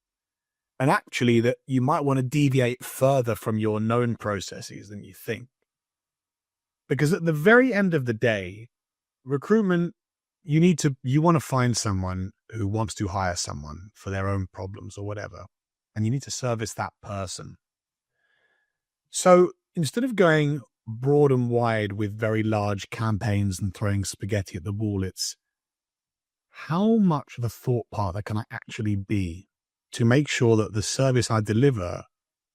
And actually that you might want to deviate further from your known processes than you think. Because at the very end of the day, recruitment, you want to find someone who wants to hire someone for their own problems or whatever. And you need to service that person. So instead of going broad and wide with very large campaigns and throwing spaghetti at the wall, it's how much of a thought partner can I actually be to make sure that the service I deliver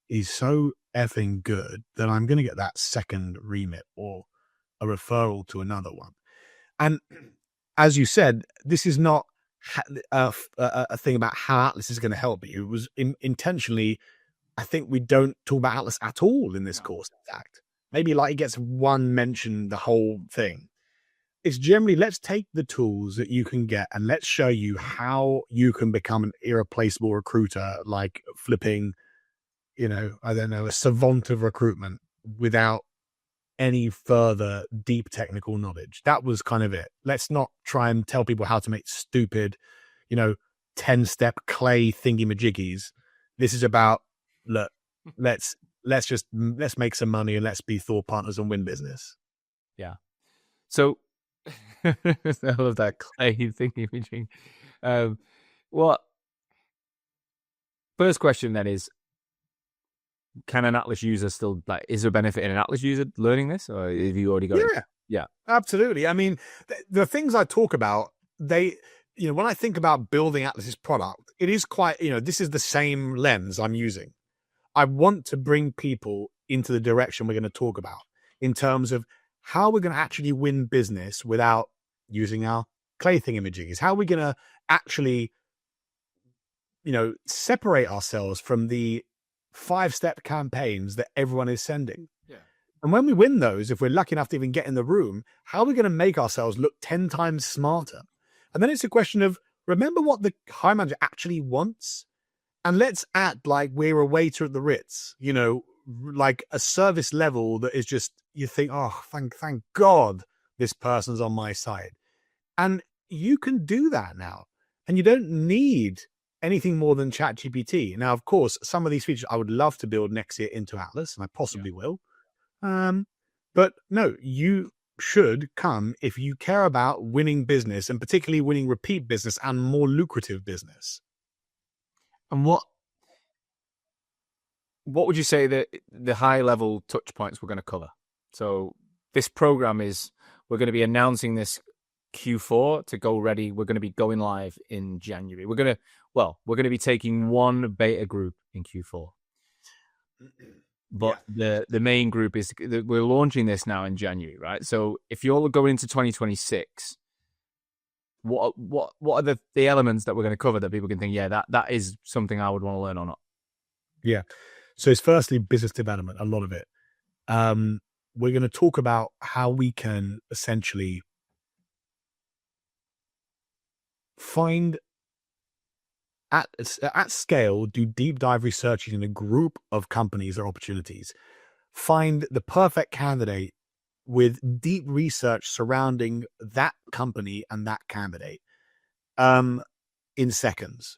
is so effing good that I'm going to get that second remit or a referral to another one. And as you said, this is not a thing about how Atlas is going to help you. It was intentionally, I think we don't talk about Atlas at all in this course, in fact. Maybe like it gets one mention, the whole thing. It's generally, let's take the tools that you can get and let's show you how you can become an irreplaceable recruiter, like flipping, a savant of recruitment without any further deep technical knowledge. That was kind of it. Let's not try and tell people how to make stupid, 10-step clay thingy-majiggies. This is about look, let's make some money and let's be thought partners and win business. Yeah. So I love that clay thinking imaging. What first question then is, can an Atlas user still, like, is there a benefit in an Atlas user learning this, or have you already got it? Yeah, absolutely. I mean, the things I talk about, when I think about building Atlas's product, it is quite, this is the same lens I'm using. I want to bring people into the direction we're going to talk about in terms of how we're going to actually win business without using our clay thing imaging. Is how we're going to actually, separate ourselves from the 5-step campaigns that everyone is sending. Yeah. And when we win those, if we're lucky enough to even get in the room, how are we going to make ourselves look 10 times smarter? And then it's a question of, remember what the hiring manager actually wants, and let's act like we're a waiter at the Ritz, like a service level that is just, you think, oh, thank God this person's on my side. And you can do that now. And you don't need anything more than ChatGPT. Now, of course, some of these features I would love to build next year into Atlas, and I possibly will. But no, you should come if you care about winning business, and particularly winning repeat business and more lucrative business. And what would you say that the high level touch points we're going to cover? So this program we're going to be announcing this Q4 to go ready. We're going to be going live in January. We're going to be taking one beta group in Q4. But the main group we're launching this now in January, right? So if you're going into 2026, what are the elements that we're going to cover that people can think, yeah, that is something I would want to learn or not? Yeah. So it's firstly business development, a lot of it. We're going to talk about how we can essentially find at scale, do deep dive research in a group of companies or opportunities, find the perfect candidate with deep research surrounding that company and that candidate in seconds.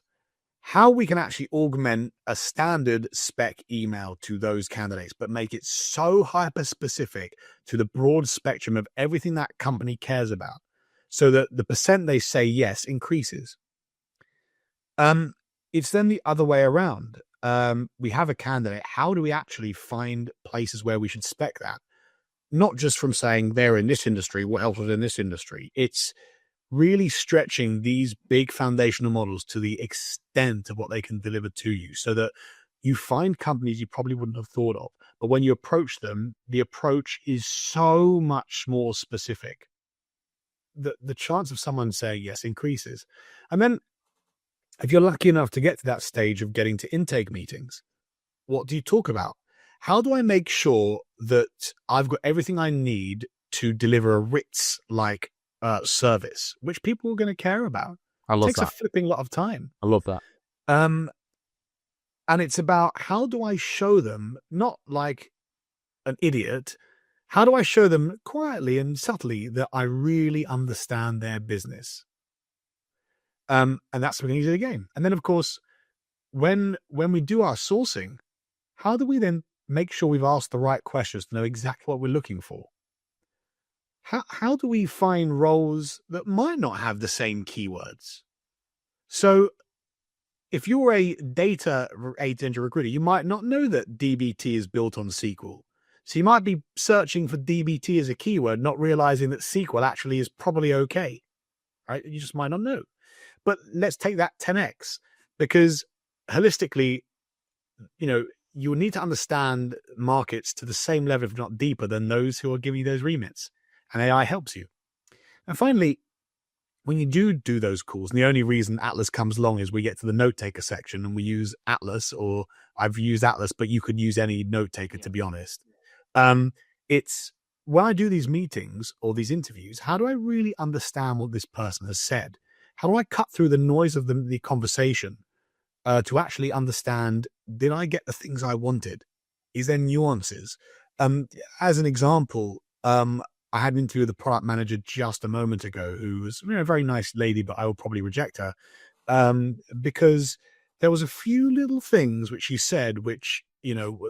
How we can actually augment a standard spec email to those candidates, but make it so hyper specific to the broad spectrum of everything that company cares about, so that the percent they say yes increases. It's then the other way around. We have a candidate. How do we actually find places where we should spec that? Not just from saying they're in this industry, what else is in this industry? It's really stretching these big foundational models to the extent of what they can deliver to you, so that you find companies you probably wouldn't have thought of. But when you approach them, the approach is so much more specific. The chance of someone saying yes increases. And then if you're lucky enough to get to that stage of getting to intake meetings, what do you talk about? How do I make sure that I've got everything I need to deliver a Ritz-like service, which people are going to care about? I love that. It takes a flipping lot of time. I love that. And it's about, how do I show them, not like an idiot, how do I show them quietly and subtly that I really understand their business? And that's the beginning of the game. And then, of course, when we do our sourcing, how do we then make sure we've asked the right questions to know exactly what we're looking for? How do we find roles that might not have the same keywords? So if you're a data recruiter, you might not know that DBT is built on SQL. So you might be searching for DBT as a keyword, not realizing that SQL actually is probably okay, right? You just might not know. But let's take that 10x, because holistically, you need to understand markets to the same level, if not deeper, than those who are giving you those remits. And AI helps you. And finally, when you do those calls, and the only reason Atlas comes along is we get to the note taker section and we use Atlas, or I've used Atlas, but you could use any note taker, to be honest. It's when I do these meetings or these interviews, how do I really understand what this person has said? How do I cut through the noise of the conversation to actually understand, did I get the things I wanted? Is there nuances? As an example, I had an interview with the product manager just a moment ago, who was a very nice lady, but I will probably reject her because there was a few little things which she said, which,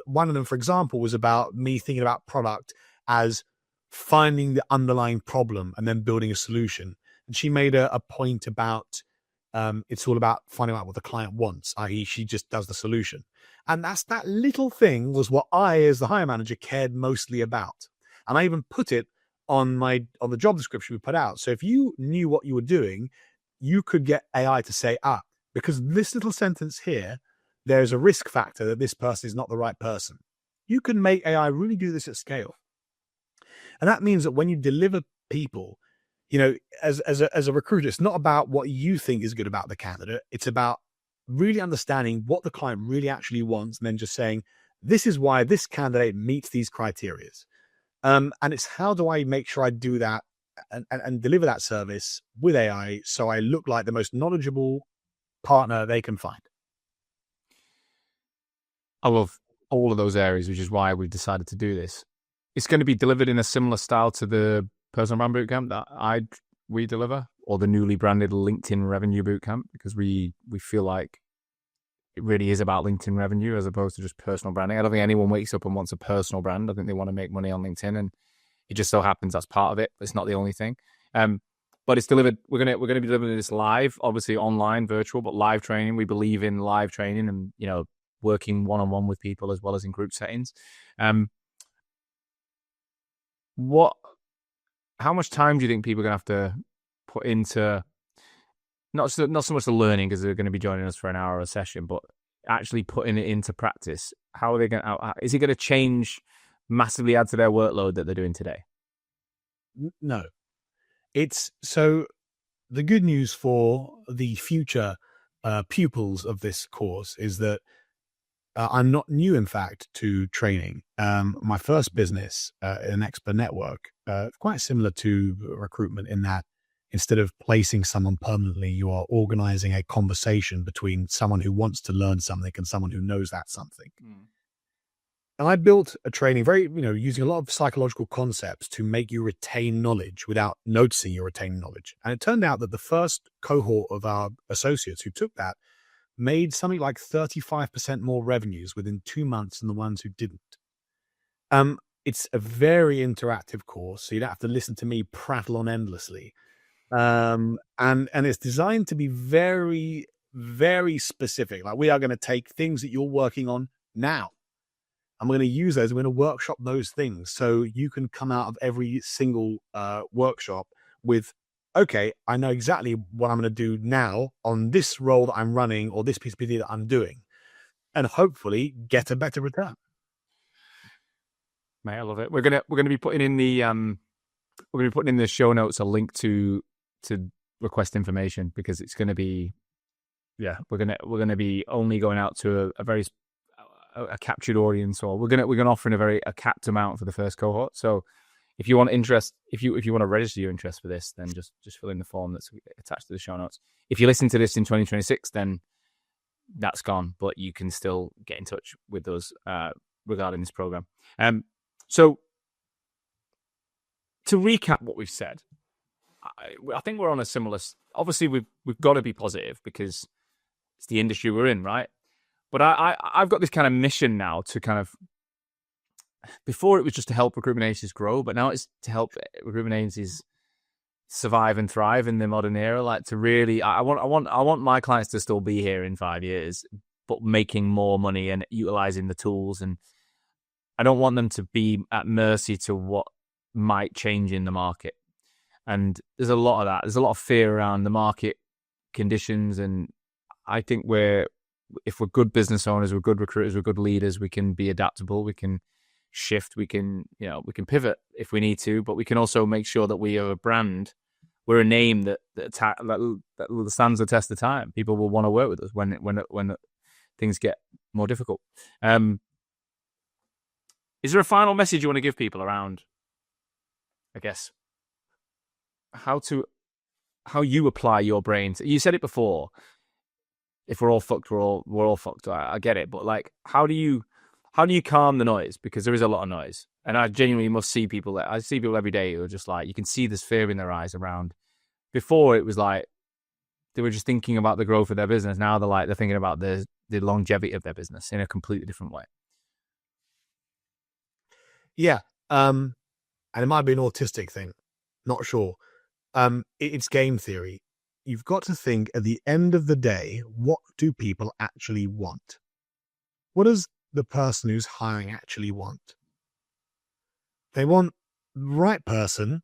one of them, for example, was about me thinking about product as finding the underlying problem and then building a solution. And she made a point about it's all about finding out what the client wants, i.e. she just does the solution. And that little thing was what I, as the hire manager, cared mostly about. And I even put it on the job description we put out. So if you knew what you were doing, you could get AI to say, because this little sentence here, there's a risk factor that this person is not the right person. You can make AI really do this at scale. And that means that when you deliver people, as a recruiter, it's not about what you think is good about the candidate. It's about really understanding what the client really actually wants, and then just saying, this is why this candidate meets these criteria. And it's how do I make sure I do that and deliver that service with AI so I look like the most knowledgeable partner they can find. I love all of those areas, which is why we've decided to do this. It's going to be delivered in a similar style to the personal brand bootcamp that we deliver, or the newly branded LinkedIn Revenue Bootcamp, because we feel like it really is about LinkedIn revenue as opposed to just personal branding. I don't think anyone wakes up and wants a personal brand. I think they want to make money on LinkedIn, and it just so happens that's part of it. It's not the only thing. But it's delivered. We're gonna be delivering this live, obviously online, virtual, but live training. We believe in live training and working one-on-one with people as well as in group settings. How much time do you think people are going to have to put into not so much the learning, because they're going to be joining us for an hour a session, but actually putting it into practice? How are they going to? Is it going to change massively, add to their workload that they're doing today? No, it's so. The good news for the future pupils of this course is that I'm not new, in fact, to training. My first business, an expert network, quite similar to recruitment in that instead of placing someone permanently, you are organizing a conversation between someone who wants to learn something and someone who knows that something. And I built a training using a lot of psychological concepts to make you retain knowledge without noticing you're retaining knowledge. And it turned out that the first cohort of our associates who took that made something like 35% more revenues within 2 months than the ones who didn't. It's a very interactive course, so you don't have to listen to me prattle on endlessly. And it's designed to be very, very specific. Like, we are going to take things that you're working on now. I'm going to use those. I'm going to workshop those things so you can come out of every single workshop with, okay, I know exactly what I'm going to do now on this role that I'm running or this piece of PD that I'm doing, and hopefully get a better return. Mate, I love it. We're gonna be putting in the show notes a link to request information, because it's going to be, we're going to be only going out to a very captured audience, or we're going to offer in a capped amount for the first cohort. So if you want interest, if you want to register your interest for this, then just fill in the form that's attached to the show notes. If you listen to this in 2026, then that's gone, but you can still get in touch with us regarding this program. So to recap what we've said, I think we're on a similar. Obviously, we've got to be positive because it's the industry we're in, right? But I've got this kind of mission now to kind of. Before it was just to help recruitment agencies grow, but now it's to help recruitment agencies survive and thrive in the modern era. Like, to really, I want my clients to still be here in 5 years, but making more money and utilizing the tools. And I don't want them to be at mercy to what might change in the market. And there's a lot of that. There's a lot of fear around the market conditions. And I think if we're good business owners, we're good recruiters, we're good leaders, we can be adaptable, we can shift, we can pivot if we need to, but we can also make sure that we are a brand, we're a name that stands the test of time. People will want to work with us when things get more difficult. Is there a final message you want to give people around, I guess, how you apply your brain? You said it before. If we're all fucked, we're all fucked. I get it, but like, how do you calm the noise? Because there is a lot of noise, and I genuinely must see people. I see people every day who are just like, you can see this fear in their eyes around. Before it was like were just thinking about the growth of their business. Now they're thinking about the longevity of their business in a completely different way. Yeah. And it might be an autistic thing. Not sure. It's game theory. You've got to think at the end of the day, what do people actually want? What does the person who's hiring actually want? They want the right person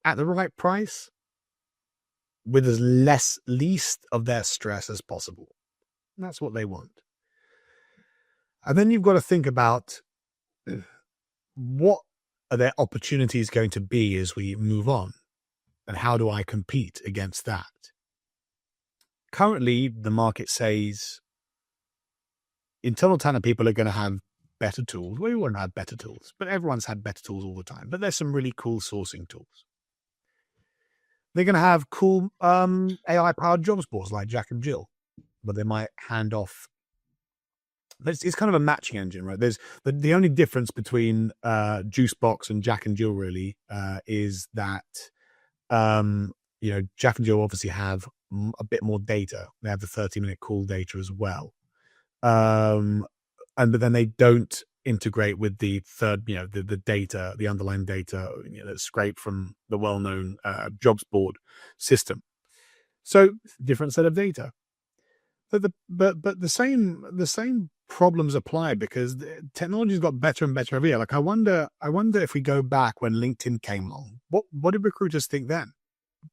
at the right price with as least of their stress as possible. And that's what they want. And then you've got to think about what are their opportunities going to be as we move on, and how do I compete against that? Currently, the market says internal talent people are going to have better tools. We won't have better tools, but everyone's had better tools all the time. But there's some really cool sourcing tools. They're going to have cool AI-powered jobs boards like Jack and Jill, but they might hand off. It's kind of a matching engine, right? There's the only difference between Juicebox and Jack and Jill really is that Jack and Jill obviously have a bit more data. They have the 30-minute call data as well, but then they don't integrate with the third, the data, the underlying data that's scraped from the well-known jobs board system. So different set of data. But the same problems apply because the technology's got better and better every year. Like I wonder if we go back when LinkedIn came along, what did recruiters think then?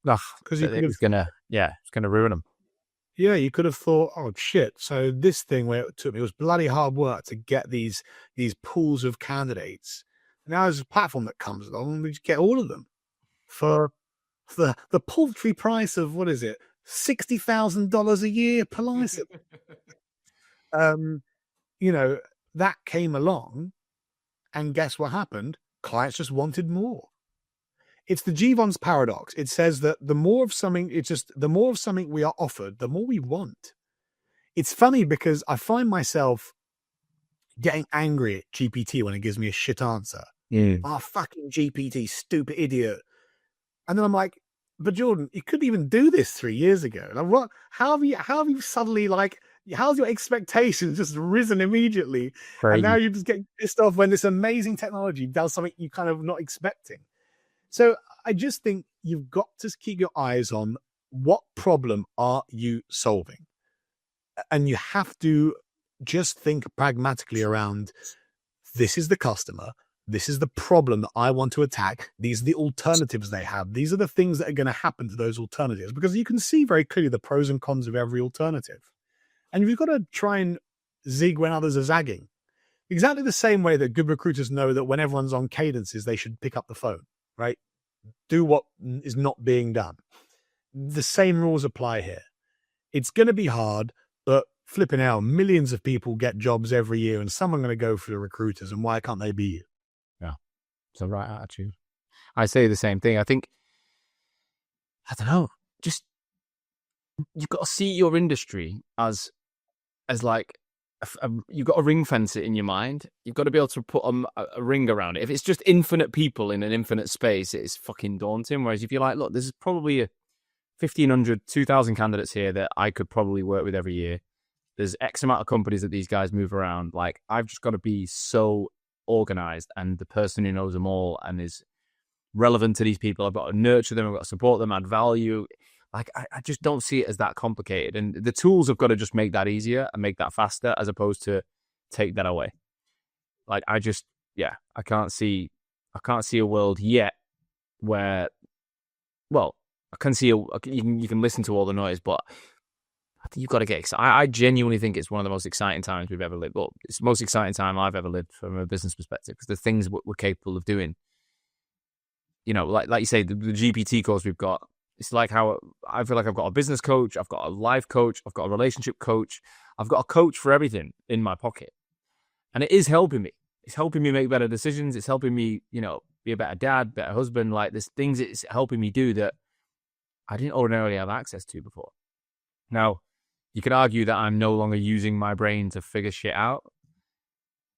Because it's gonna ruin them. Yeah, you could have thought, oh shit. So this thing where it took me, it was bloody hard work to get these pools of candidates. Now there's a platform that comes along and we just get all of them for the paltry price of what is it? $60,000 a year per license. That came along, and guess what happened? Clients just wanted more. It's the Jevons paradox. It says that the more of something we are offered, the more we want. It's funny because I find myself getting angry at GPT when it gives me a shit answer. Oh, fucking GPT, stupid idiot. And then I'm like, but Jordan, you couldn't even do this 3 years ago. Like, how have you suddenly how's your expectations just risen immediately? Crazy. And now you're just getting pissed off when this amazing technology does something you kind of not expecting. So I just think you've got to keep your eyes on what problem are you solving? And you have to just think pragmatically around, this is the customer. This is the problem that I want to attack. These are the alternatives they have. These are the things that are going to happen to those alternatives, because you can see very clearly the pros and cons of every alternative. And you've got to try and zig when others are zagging. Exactly the same way that good recruiters know that when everyone's on cadences, they should pick up the phone, right? Do what is not being done. The same rules apply here. It's going to be hard, but flipping out, millions of people get jobs every year, and some are going to go for the recruiters, and why can't they be you? Yeah, it's the right attitude. I say the same thing. I think, I don't know, just you've got to see your industry as like, you've got to ring fence it in your mind. You've got to be able to put a ring around it. If it's just infinite people in an infinite space, it's fucking daunting. Whereas if you're like, look, there's probably 1,500, 2,000 candidates here that I could probably work with every year. There's X amount of companies that these guys move around. Like, I've just got to be so organized, and the person who knows them all and is relevant to these people, I've got to nurture them, I've got to support them, add value. Like, I just don't see it as that complicated. And the tools have got to just make that easier and make that faster, as opposed to take that away. Like, I can't see a world yet where, well, I can see you can listen to all the noise, but I think you've got to get excited. I genuinely think it's one of the most exciting times we've ever lived. Well, it's the most exciting time I've ever lived from a business perspective, because the things we're capable of doing, like you say, the GPT course we've got, it's like how I feel like I've got a business coach, I've got a life coach, I've got a relationship coach, I've got a coach for everything in my pocket. And it is helping me. It's helping me make better decisions. It's helping me, be a better dad, better husband. Like, there's things it's helping me do that I didn't ordinarily have access to before. Now, you could argue that I'm no longer using my brain to figure shit out.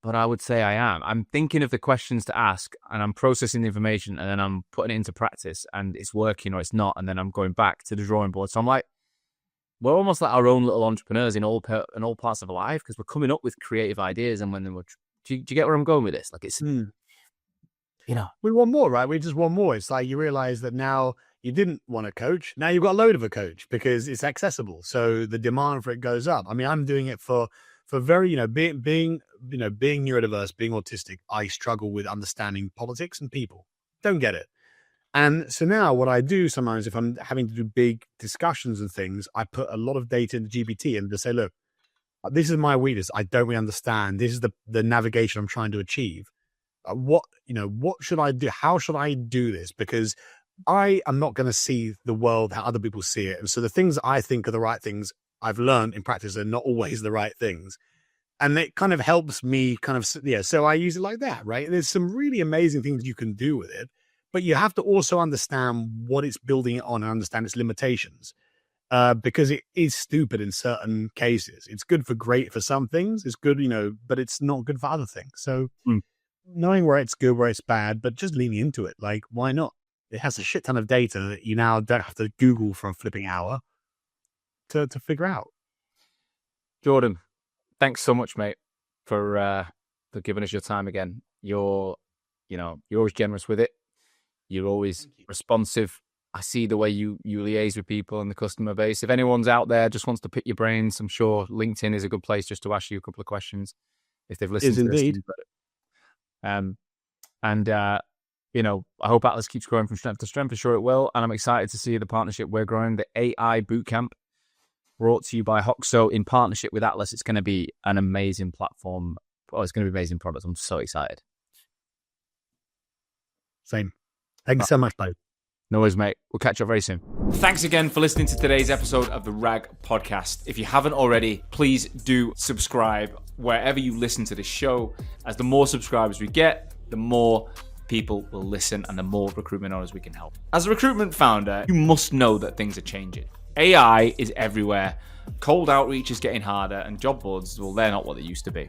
but I would say I am. I'm thinking of the questions to ask, and I'm processing the information, and then I'm putting it into practice, and it's working or it's not, and then I'm going back to the drawing board. So I'm like, we're almost like our own little entrepreneurs in all parts of our life, because we're coming up with creative ideas, and when we're, do you get where I'm going with this? Like, it's, you know, we want more, right? We just want more. It's like you realize that now you didn't want a coach. Now you've got a load of a coach because it's accessible. So the demand for it goes up. I mean, I'm doing it for very, being neurodiverse, being autistic, I struggle with understanding politics and people. Don't get it. And so now what I do sometimes, if I'm having to do big discussions and things, I put a lot of data into GPT and just say, look, this is my weakness. I don't really understand. This is the navigation I'm trying to achieve. What should I do? How should I do this? Because I am not going to see the world how other people see it. And so the things I think are the right things, I've learned in practice are not always the right things. And it kind of helps me so I use it like that, right? There's some really amazing things you can do with it, but you have to also understand what it's building it on and understand its limitations, because it is stupid in certain cases. It's good for some things. It's good, but it's not good for other things. So knowing where it's good, where it's bad, but just leaning into it, like, why not? It has a shit ton of data that you now don't have to Google for a flipping hour to figure out. Jordan, thanks so much, mate, for giving us your time again. You're always generous with it. You're always responsive. I see the way you liaise with people and the customer base. If anyone's out there just wants to pick your brains, I'm sure LinkedIn is a good place just to ask you a couple of questions if they've listened to indeed. this. I hope Atlas keeps growing from strength to strength. I'm sure it will. And I'm excited to see the partnership we're growing, the AI Bootcamp, brought to you by Hoxo in partnership with Atlas. It's going to be an amazing platform. Oh, it's going to be amazing products. I'm so excited. Same. Thank you so much, Bo. No worries, mate. We'll catch up very soon. Thanks again for listening to today's episode of the RAG podcast. If you haven't already, please do subscribe wherever you listen to this show. As the more subscribers we get, the more people will listen and the more recruitment owners we can help. As a recruitment founder, you must know that things are changing. AI is everywhere. Cold outreach is getting harder, and job boards, well, they're not what they used to be.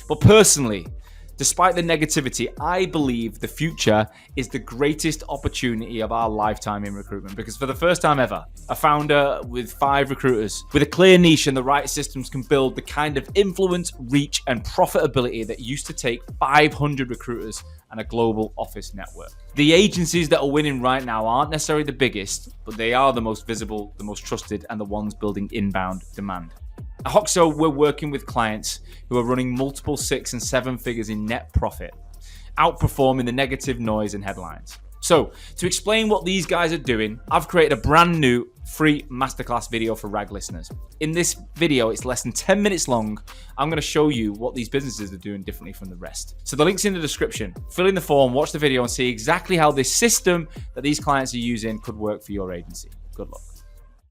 But personally, despite the negativity, I believe the future is the greatest opportunity of our lifetime in recruitment, because for the first time ever, a founder with 5 recruiters with a clear niche and the right systems can build the kind of influence, reach, and profitability that used to take 500 recruiters and a global office network. The agencies that are winning right now aren't necessarily the biggest, but they are the most visible, the most trusted, and the ones building inbound demand. At Hoxo, we're working with clients who are running multiple 6 and 7 figures in net profit, outperforming the negative noise and headlines. So, to explain what these guys are doing, I've created a brand new free masterclass video for RAG listeners. In this video, it's less than 10 minutes long. I'm going to show you what these businesses are doing differently from the rest. So the link's in the description. Fill in the form, watch the video, and see exactly how this system that these clients are using could work for your agency. Good luck.